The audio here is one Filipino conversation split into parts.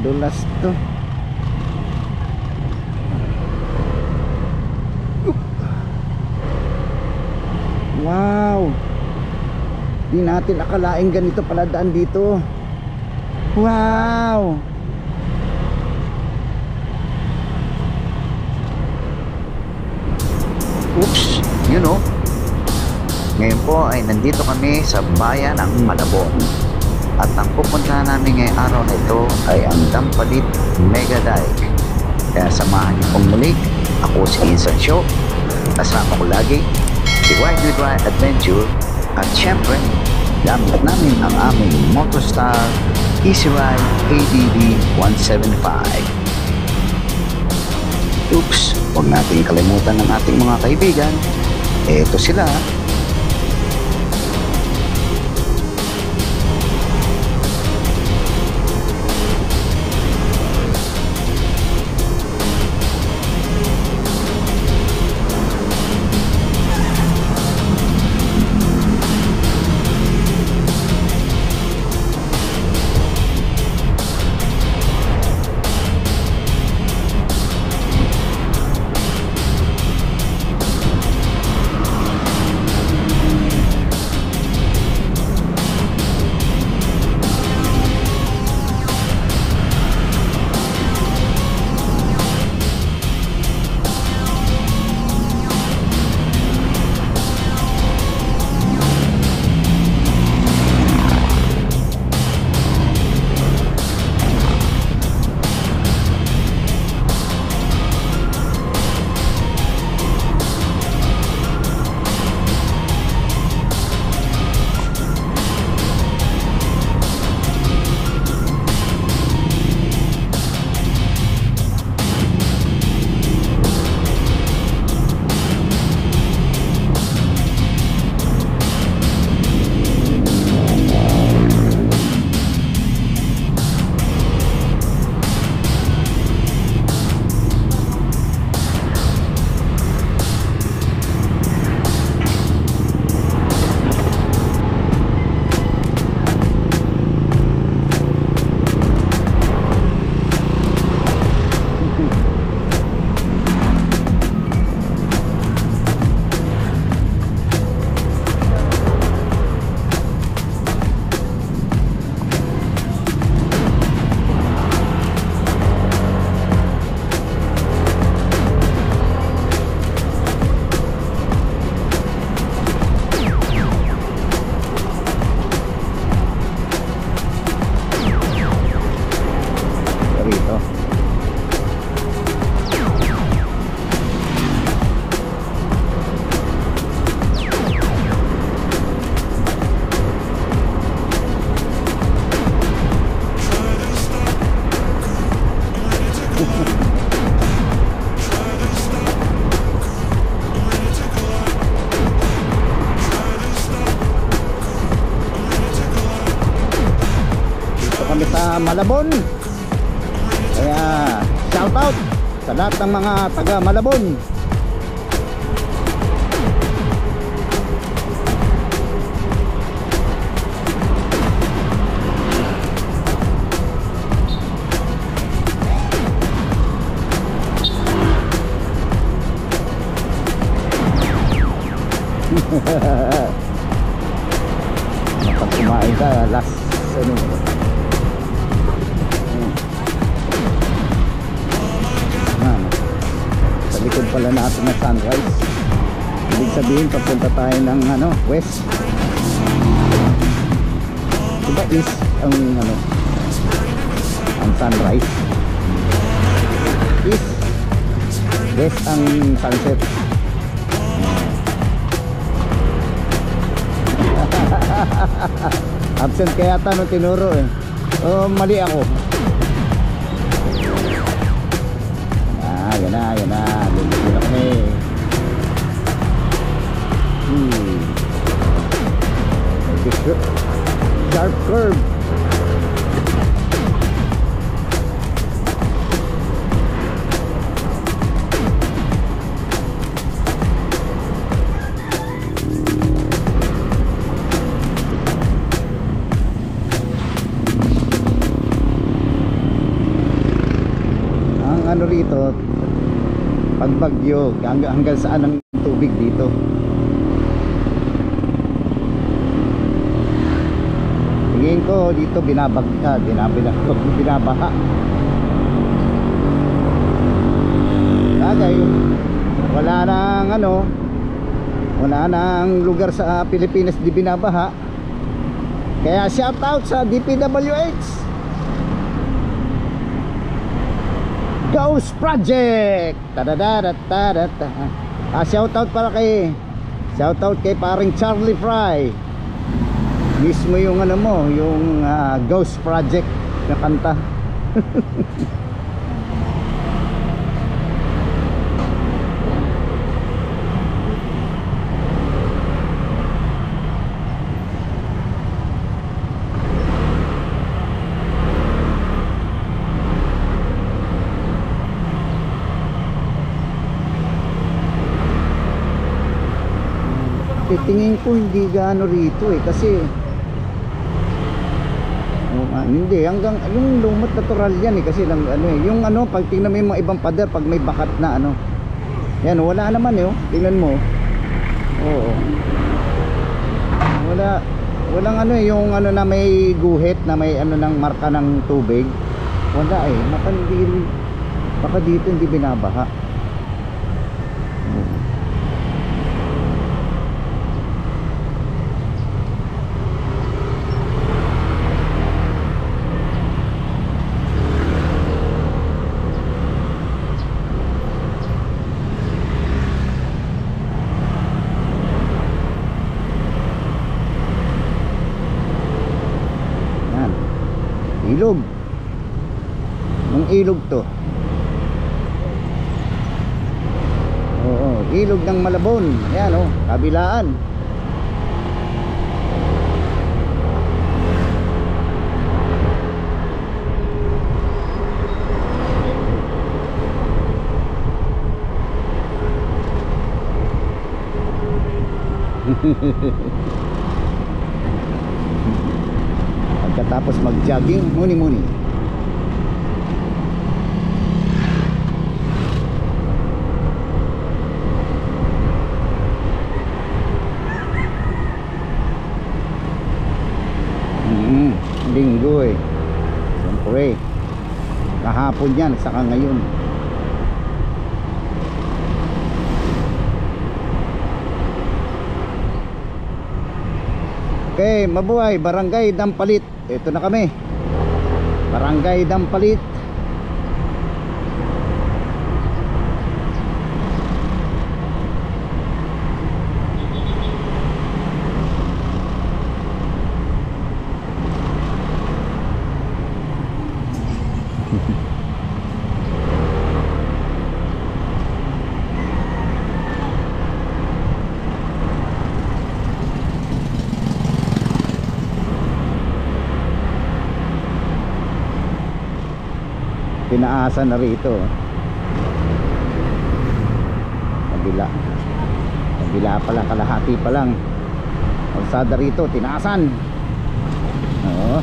madulas to. Wow, di natin akalain ganito pala daan dito. Wow. Oops, you know. Ngayon po ay nandito kami sa bayan ng Malabon. At ang pupuntahan namin ngayong araw na ito ay ang Dampalit Mega Dike. Kaya samahan niyo pong muli. Ako si Insan Show. Kasama ko lagi si White with White Adventure. At syempre, gamit namin ang aming Motostar Easy Ride ADV 175. Oops, huwag natin kalimutan ng ating mga kaibigan. Eto sila. Kami sa Malabon. Kaya shout out sa lahat ng mga taga Malabon. Kapag kumain ka last ano, sa likod pala natin na sunrise. Ibig sabihin papunta tayo ng ano, west. Diba east ang ano, ang sunrise. East, west ang sunset. Absent kaya ata nung tinuro eh. Oh, mali ako. Yan na, yan na. Lulubin na kami. Sharp curve. dito pag bagyo, hanggang saan ang tubig dito. Tingin ko dito binabaha. Bagay, wala nang lugar sa Pilipinas di binabaha. Kaya shout out sa DPWH Ghost Project. Shout out kay paring Charlie Fry. Mismo yung yung Ghost Project na kanta. Tingin ko hindi gaano rito kasi hindi hanggang yung lumot natural yan kasi lang yung pag tingnan mo yung mga ibang pader pag may bakat na yan wala naman tingnan mo. Oo, walang yung na may guhit na may ng marka ng tubig, wala baka dito hindi binabaha. Ilog. Ang ilog to. Oo, ilog ng Malabon. Ayan kabilaan. Pagkatapos mag-jogging, muni-muni. Linggo siyempre kahapon yan saka ngayon. Okay, mabuhay Barangay Dampalit. Ito na kami, Barangay Dampalit. Tinaasan na rito. Kabila pala, kalahati pa lang. Kalsada rito, tinaasan. Oo.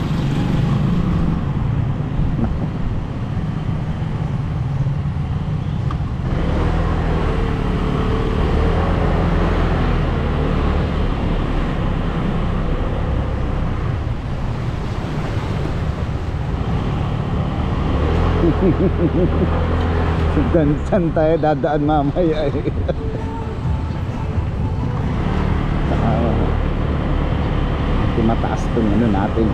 Saan tayo dadaan mamaya mataas itong natin.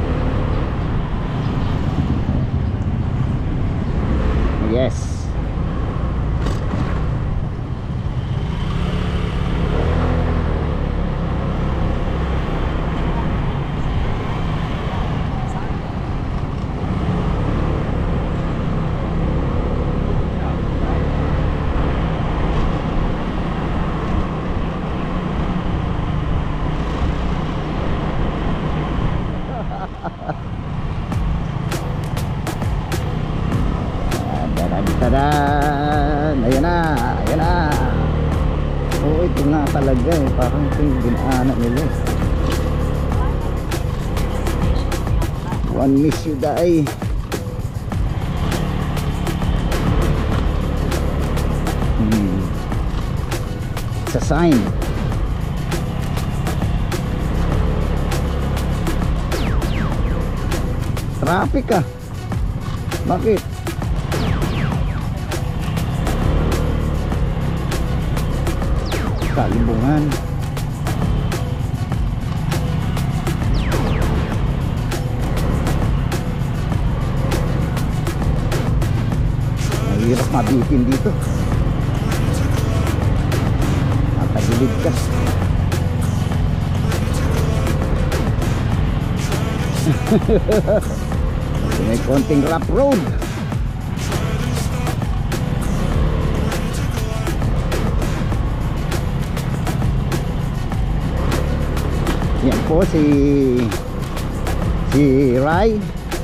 Yes. Tadan! Ayan na! Oo, ito nga talaga parang ito yung ginaanak nila One miss you die. Sa sign. Traffic ah. Bakit? Kalibungan. Mahirap mabitin dito. Natagilid ka. May konting rough road. Yan po si Rai,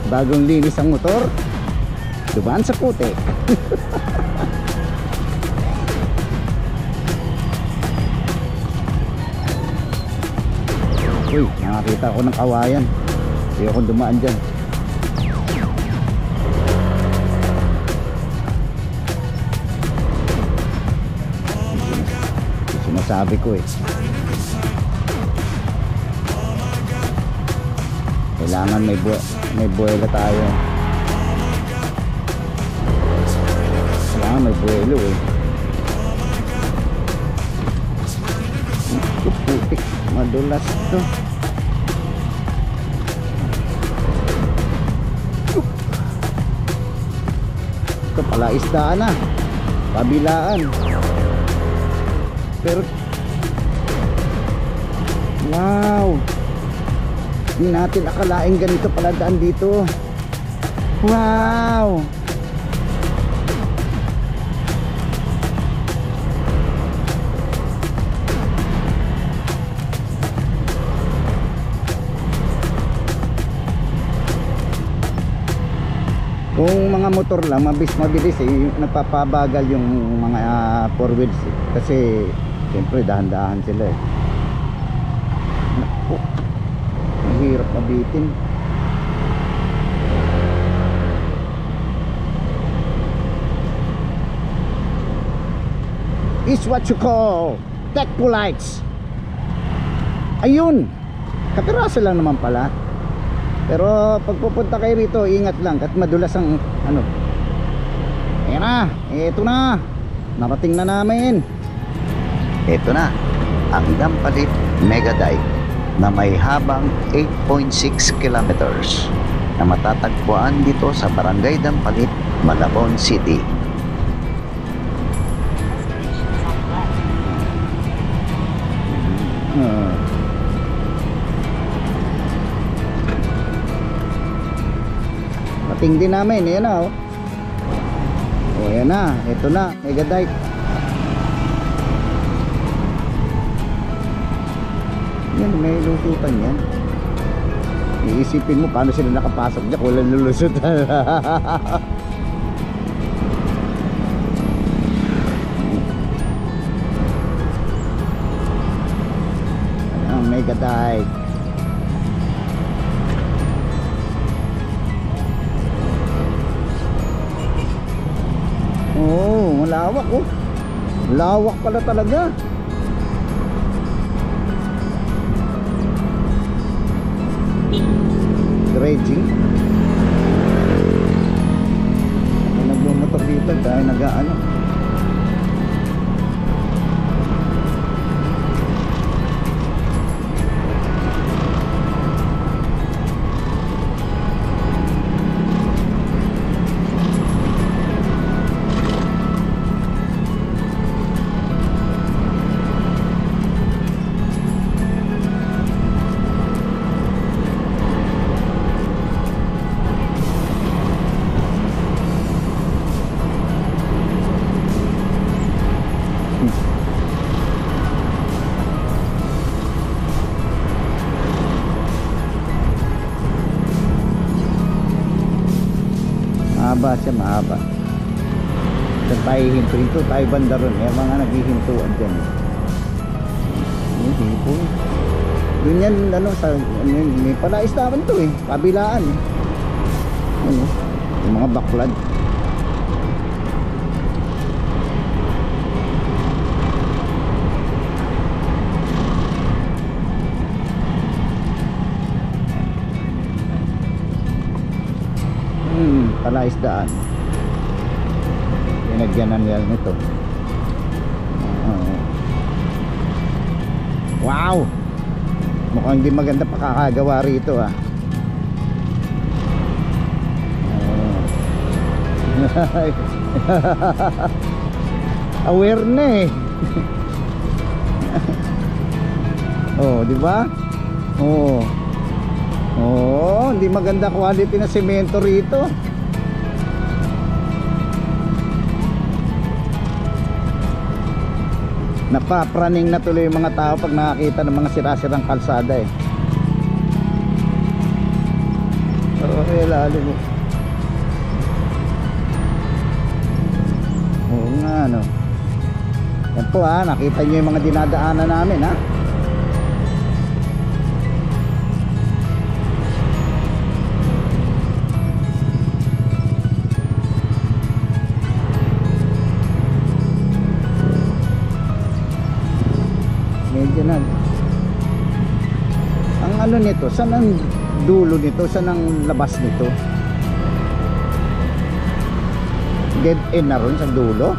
bagong linis ang motor, dumaan sa putik. Uy, nakakita ko ng kawayan. Hindi ako dumaan dyan. Sinasabi ko eh, kailangan may buwelo tayo. Kailangan may buwelo eh. Putik, madulas to. Ito pala isdaan na, kabilaan. Pero wow, hindi natin akalaing ganito pala daan dito. Wow. Kung mga motor lang, mabilis eh, napapabagal yung mga four wheels eh. Kasi siyempre dahan-dahan sila eh. Naku, mahirap mabitin. Is what you call tech lights. Ayun, kapiraso lang naman pala. Pero pag pupunta kayo rito, ingat lang at madulas ang ano. Ayan na, eto na, narating na namin. Ito na, ang Dampalit Mega Dike na may habang 8.6 kilometers na matatagpuan dito sa Barangay Dampalit, Malabon City. Pating din namin, ayan na oh. O ayan na, eto na, Mega Dike. Yan, may lusutan yan. Iisipin mo paano sila nakapasok dyan, walang lulusutan. Ayan, Mega Dike. Oh, malawak oh. Lawak pala talaga. Dredging. May nagmumotor dito dahil nag-ano. Mahaba siya, mahaba. Saan tayo hinto-hinto? Tayo banda ron. May mga naghihintuan dyan. Hinto. Yun yan, ano, sa, may palais naman to eh. Kabilaan eh. Ano, yung mga baklad. palaisdaan. Pinagyanan nila nito. Wow, mukhang di maganda pakakagawa rito ah. Aware na eh. Oh, di ba? Oh. Oh, hindi maganda quality na semento rito. Napapraning na tuloy yung mga tao pag nakakita ng mga sira-sirang kalsada eh. Okay, lalim mo. Oo nga, no. Yan po ha, nakita nyo yung mga dinadaanan namin ha. Medyo na. Ang ano nito, saan ang dulo nito? Saan ang labas nito? Dead end na ron sa dulo?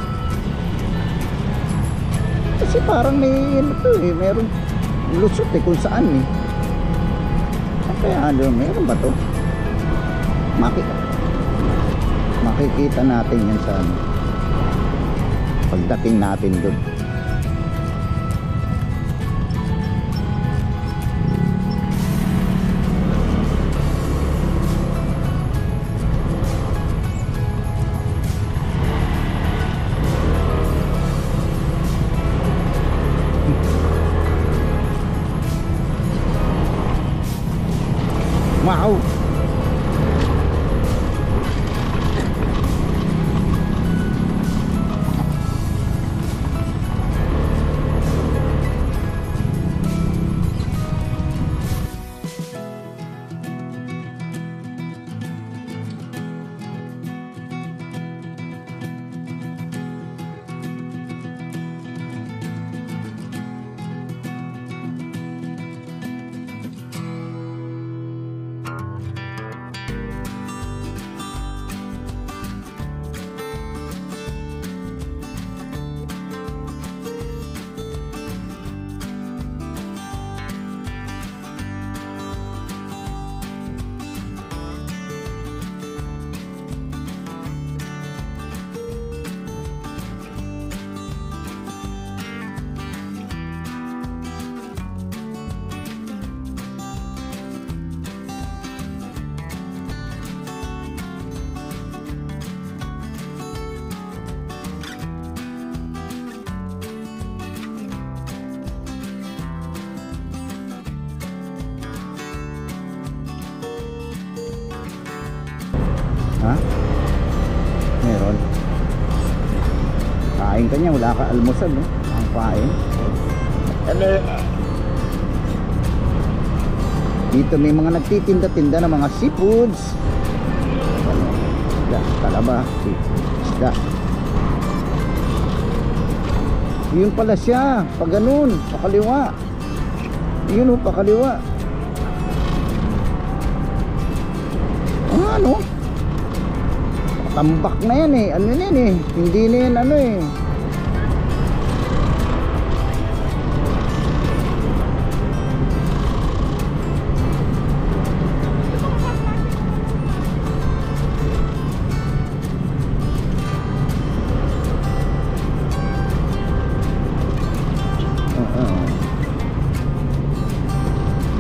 Kasi parang may ano to eh, meron lusot eh kung saan eh. Kaya ano, meron ba to? Makikita natin yan sa ano, pagdating natin doon. Wow. Ha? Meron. Kain ka niya, wala ka almusal, no? Ang kain. Dito may mga nagtitinda-tinda ng mga seafoods. Isda, talaba, isda. Yun pala siya, pag ganun, pakaliwa. Yun o, pakaliwa. Ano? Tambak na yan eh. Ano yan eh. Hindi na yan ano eh.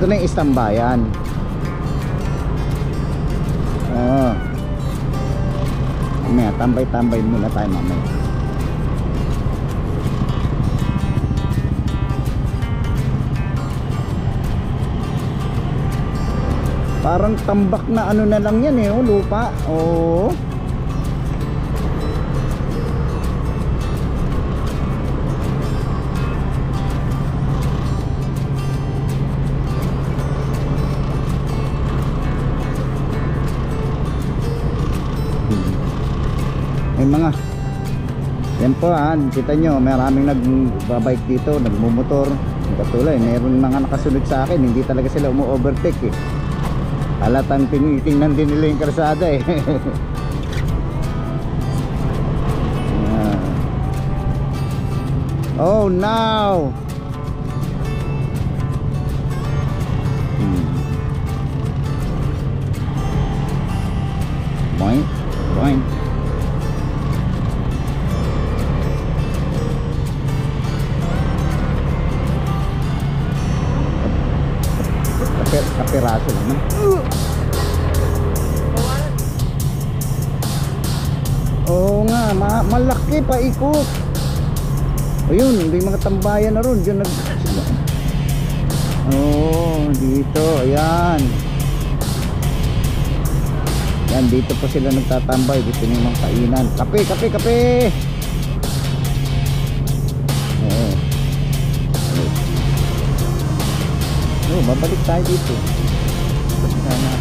Ito na yung istambayan. Oo. Mamaya, tambay-tambay muna tayo mamaya. Parang tambak na ano na lang yan eh, oh, lupa. Oo. May mga yan po ha, kita nyo maraming nagbabike dito, nagmumotor katulad, meron mga nakasunod sa akin, hindi talaga sila umu-overtake eh. Halatang tinitingnan din nila yung kalsada eh. Oh no. Boing, boing. Kapiraso naman. Oo nga, malaki pa ikot. Ayun, may mga tambayan na ron. Diyan dito, ayan. Yan, dito po sila nagtatambay. Dito na yung mga kainan. Kape, kape, kape. Babalik tayo dito. Sana.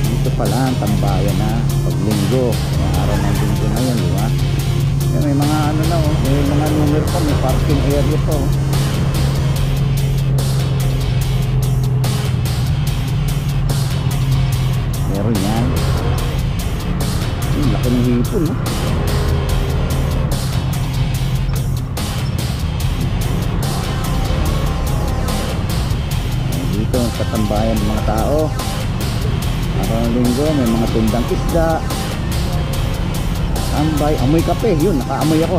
Dito pala ang tambayan na pag linggo. Yung araw ng linggo na yun, di ba? Yan, may mga ano na, oh. May mga numero pa, may parking area pa, oh. Meron yan. Laki ng hipon, no? Dito sa tambayan ng mga tao. Araw ng linggo may mga tindang isda. Tambay, amoy kape. Yun, nakaamoy ako.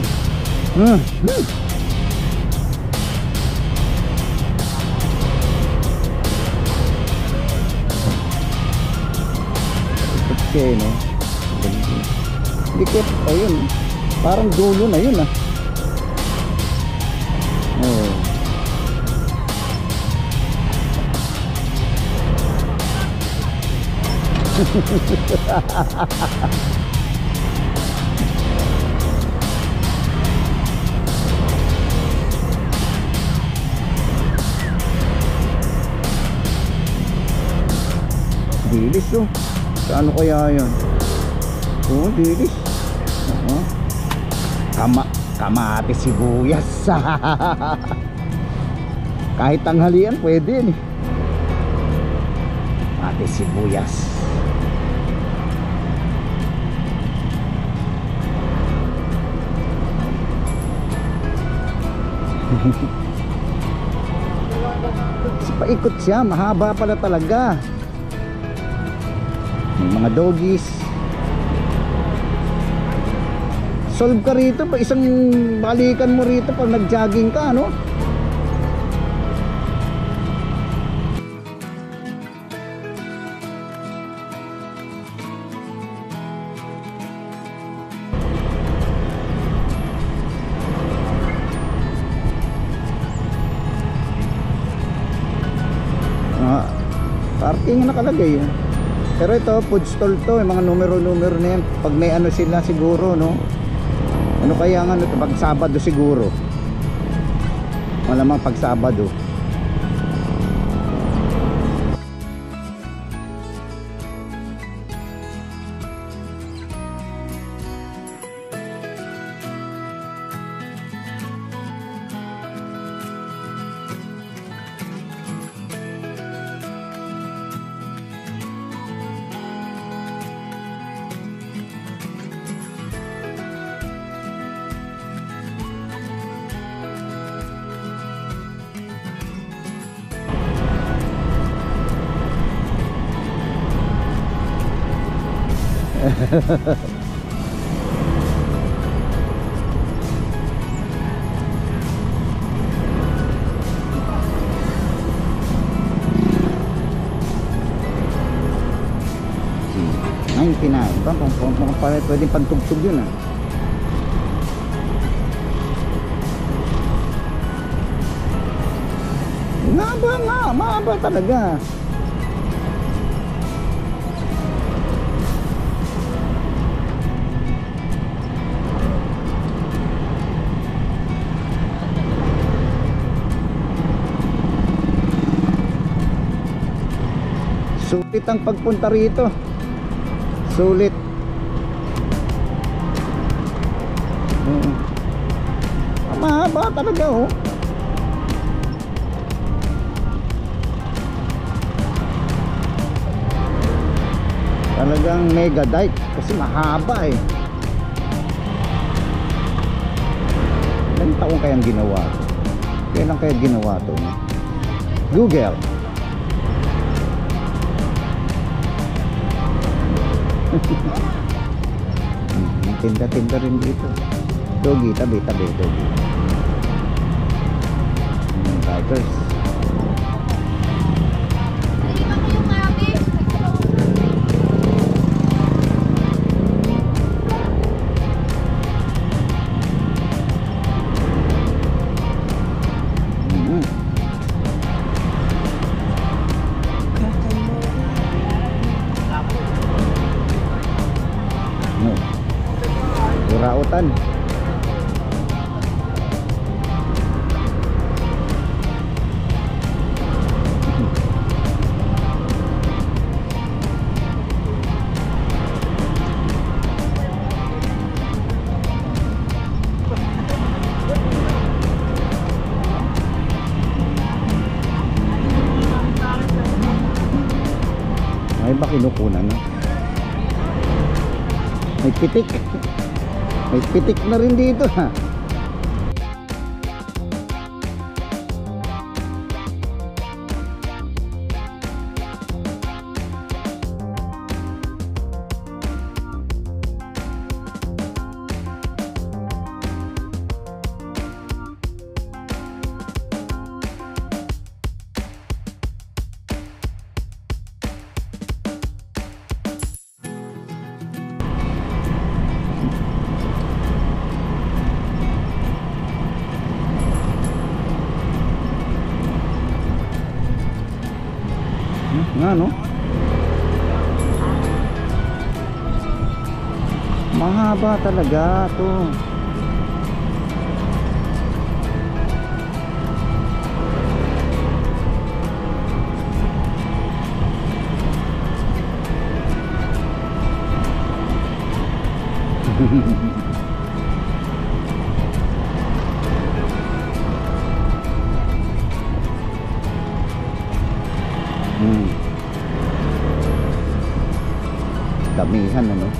Okay, no? Dikit, ayun. Parang dulo na yun, ah. Oh. Dilis, oh. Ano kaya yun? Oh, dilis. Kamati sibuyas. Kahit tanghalian pwede yun, eh. Kamati sibuyas. Paikot siya, mahaba pala talaga. May mga doggies. Solve ka rito, isang balikan mo rito pag nag-jogging ka, no? Parking nakalagay yun. Pero ito, food stall to, yung mga numero-numero na yan. Pag may ano sila siguro, no? Ano kaya nga, ano, pag Sabado siguro. Malamang pag Sabado. Pwedeng pagtugtog yun, ah. Mahaba talaga. Sulit ang pagpunta rito. Sulit. Mahaba talaga, oh. Talagang mega dike kasi mahaba eh. Ilang taon kayang ginawa to? Kailan kaya ginawa to? No? Google. Tinda-tinda rin dito. Doggy, tabi-tabi, doggy. Tigers. Rautan. Ay ba kinukunan no? May pitik. May pitik na rin dito ha. Nga no? Mahaba talaga to. Damihan ano,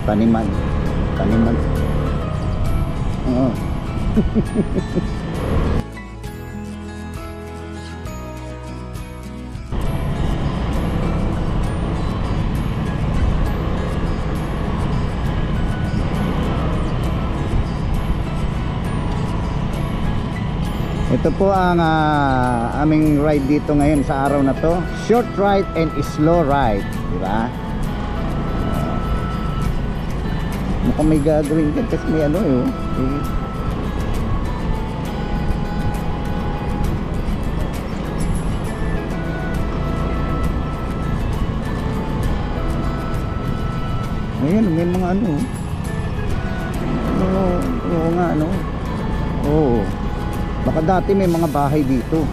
taniman oo. Ito po ang aming ride dito ngayon sa araw na to. Short ride and slow ride, di ba? Mukhang may gagawin dyan kasi may ano eh. Ayan, may mga ano. Oo nga ano. Oo. Baka dati may mga bahay dito.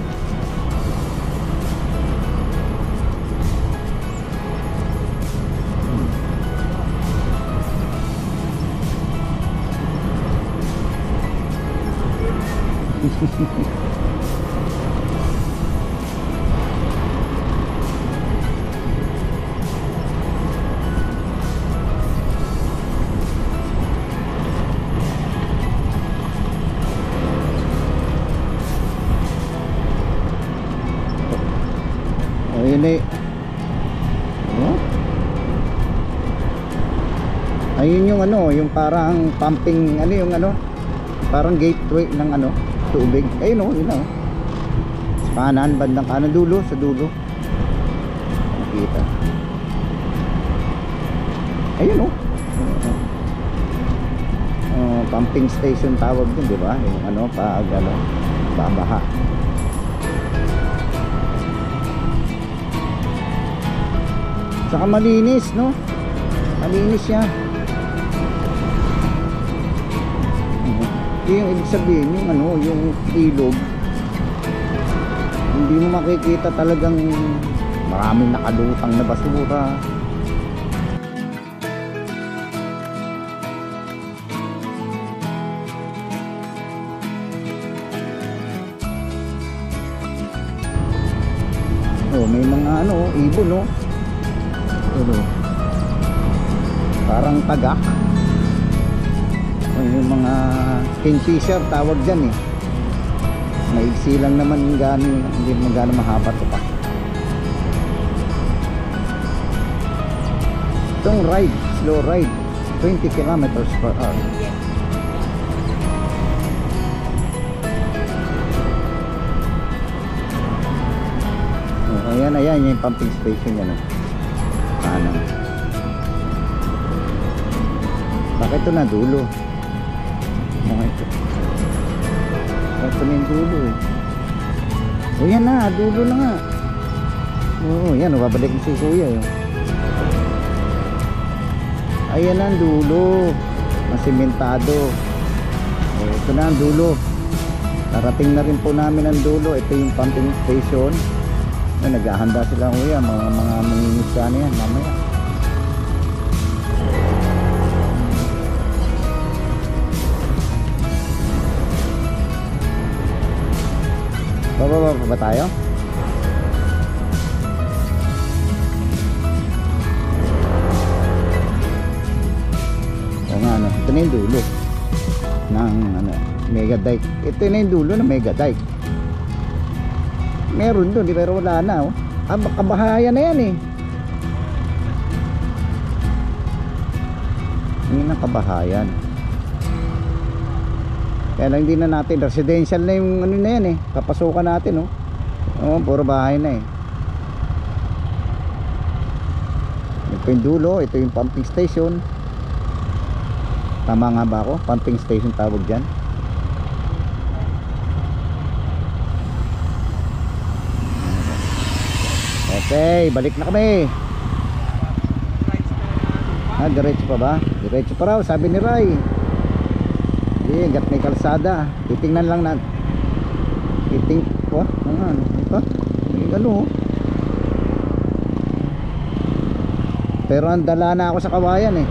Ayun eh. Oh. Ayun yung ano, yung parang pumping, ano yung ano, parang gateway ng ano, tubig. Ayun oh, yun oh. Sa kanan, bandang kanan, dulo, sa dulo. Nakita. Ayun oh. Pumping station tawag din, di ba? Yung ano, pag ano, babaha. Saka malinis, no? Malinis siya. Yung ibig sabihin, yung ano, yung ilog, hindi mo makikita talagang maraming nakalutang na basura. Oh, may mga ano, ibon, no? Ano, parang tagak. O, yung mga kingfisher tawag dyan eh. Maigsi lang naman gano'n, hindi naman gano'n mahaba ito pa. Itong ride, slow ride, 20 kilometers per hour. Oh, ayan yung pumping station yan. Ano? Bakit ito na dulo? Bakit ito? Ito na yung dulo eh. O yan na, dulo na nga. Oo, yan, babalik na si kuya yun. Ayan ang dulo, masimentado. Ito na ang dulo. Narating na rin po namin ang dulo. Ito yung pumping station. Ay, naghahanda sila kuya, mga mangingisda na yan mamaya. Bababa pa ba tayo? O nga ano, ito na yung dulo ng ano, Mega Dike. Ito na yung dulo ng Mega Dike. Meron doon, pero wala na oh. Kabahayan na yan eh. Yun ang kabahayan. Kaya lang hindi na natin, residential na yung ano na yan eh, kapasukan natin oh. Oh, puro bahay na eh. Ito yung dulo, ito yung pumping station. Tama nga ba ako? Pumping station tawag dyan. Okay, balik na kami. Diretso pa ba? Diretso pa raw, sabi ni Ray. Hanggat may kalsada. Titingnan lang natin. Ano ito? Yung ano oh. Pero ang dala na ako sa kawayan eh.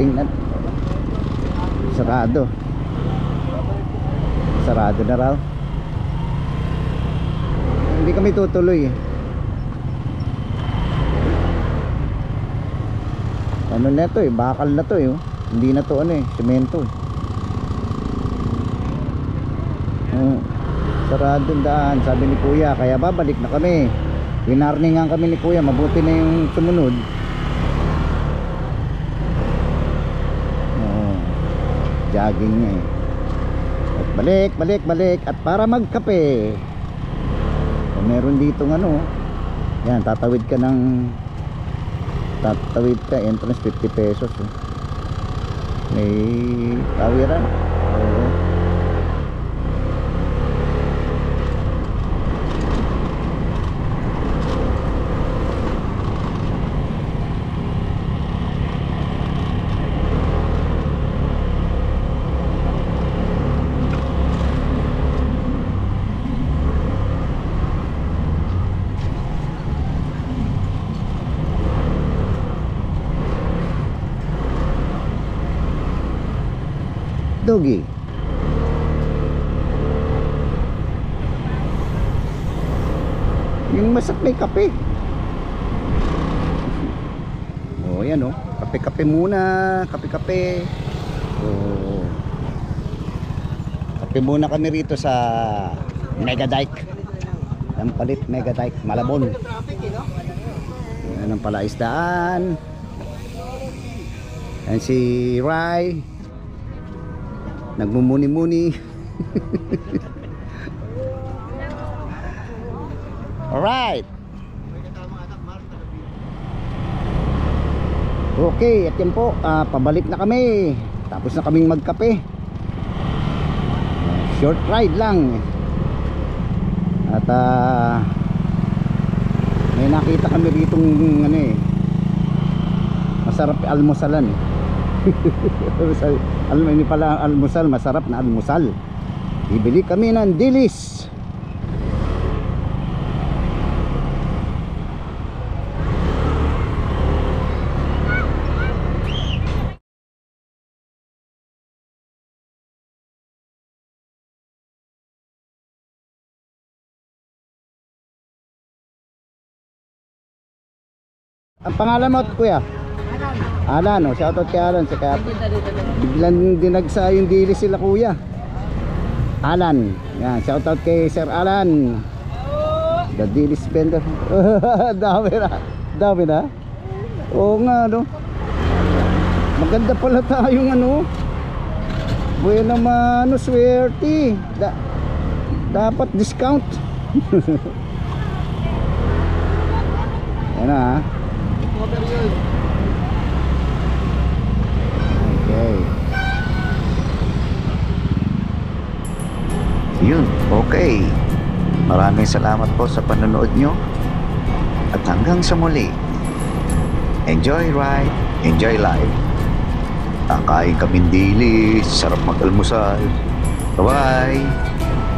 Tingnan. Sarado. Sarado na raw. Hindi kami tutuloy eh. Ano na to eh, bakal na to eh. Hindi na to ano eh, semento eh. Sarado ang daan, sabi ni kuya, kaya babalik na kami. Winarningan kami ni kuya, mabuti na yung sumunod. Jogging niya eh. At balik at para magkape. So, meron dito ng ano. Yan, tatawid ka, entrance 50 pesos eh. May tawiran. Oo. Doggy. Yung masak may kape. Oh, yan oh. Kape-kape muna, kape-kape. Oh. Kape muna kami rito sa Mega Dike. Ang palit Mega Dike, Malabon. Yan ang palaisdaan. Yan si Rai. Nagmumuni-muni. Alright. Okay, at yan po, pabalik na kami. Tapos na kaming magkape. Short ride lang. At may nakita kami ditong ano eh, masarap almusalan. Ini pala almusal, masarap na almusal. Bibili kami ng dilis. Ang pangalan mo, kuya? Alan, oh, shoutout kay Alan. Kaya biglang dinagsa yung dili sila, kuya. Alan, yan, shoutout kay Sir Alan. The daily spender. Dami na. Dami na. Oo nga, no. Maganda pala tayong ano. Buhay naman, ano, swerte. Dapat discount. Yan na, ha. Okay. Yun, okay. Maraming salamat po sa panonood nyo. At hanggang sa muli. Enjoy ride, enjoy life. Kakain kaming dilis, sarap mag-almusal. Bye-bye.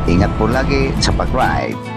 Ingat po lagi sa pag-ride.